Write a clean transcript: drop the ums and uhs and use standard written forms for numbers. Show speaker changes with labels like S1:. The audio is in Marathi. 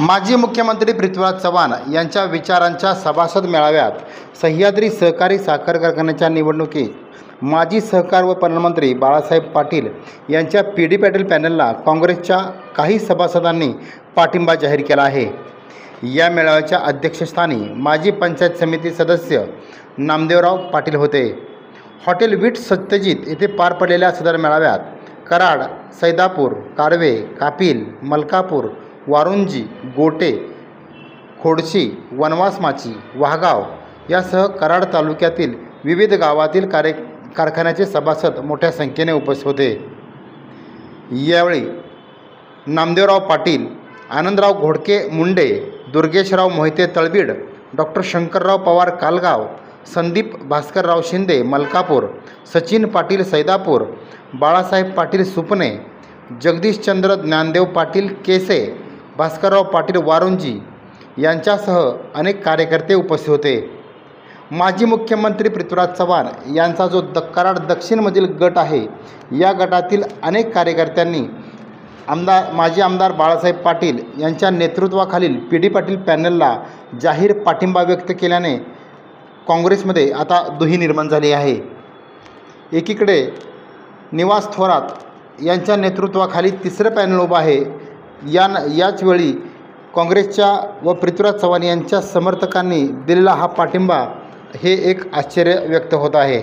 S1: माजी मुख्यमंत्री पृथ्वीराज चव्हाण यांच्या विचारांच्या सभासद मेळाव्यात सह्याद्री सहकारी साखर कारखान्याच्या निवडणुकीत माजी सहकार व पणनमंत्री बाळासाहेब पाटील यांच्या पी.डी. पाटील पॅनलला काँग्रेसच्या काही सभासदांनी पाठिंबा जाहीर केला आहे। या मेळाव्याच्या अध्यक्षस्थानी माजी पंचायत समिती सदस्य नामदेवराव पाटील होते। हॉटेल विट सत्यजित येथे पार पडलेल्या सदर मेळाव्यात कराड, सैदापूर, कारवे, कापिल, मलकापूर, वारुंजी, गोटे, खोडशी, वनवासमाची, वाहगाव यासह कराड तालुक्यातील विविध गावातील कारखान्याचे सभासद मोठ्या संख्येने उपस्थित होते। यावेळी नामदेवराव पाटील, आनंदराव घोडके मुंडे, दुर्गेशराव मोहिते तळबीड, डॉक्टर शंकरराव पवार कालगाव, संदीप भास्करराव शिंदे मलकापूर, सचिन पाटील सैदापूर, बाळासाहेब पाटील सुपणे, जगदीशचंद्र ज्ञानदेव पाटील केसे, भास्करराव पाटील वारुंजी यांच्यासह अनेक कार्यकर्ते उपस्थित होते। माजी मुख्यमंत्री पृथ्वीराज चव्हाण यांचा जो कराड दक्षिणमधील गट आहे, या गटातील अनेक कार्यकर्त्यांनी माजी आमदार बाळासाहेब पाटील यांच्या नेतृत्वाखालील पी.डी. पाटील पॅनलला जाहीर पाठिंबा व्यक्त केल्याने काँग्रेसमध्ये आता दुही निर्माण झाली आहे। एकीकडे निवास थोरात यांच्या नेतृत्वाखाली तिसरं पॅनल उभं आहे। याच वेळी काँग्रेसच्या व पृथ्वीराज चव्हाण यांच्या समर्थकांनी दिलेला हा पाठिंबा हे एक आश्चर्य व्यक्त होत आहे।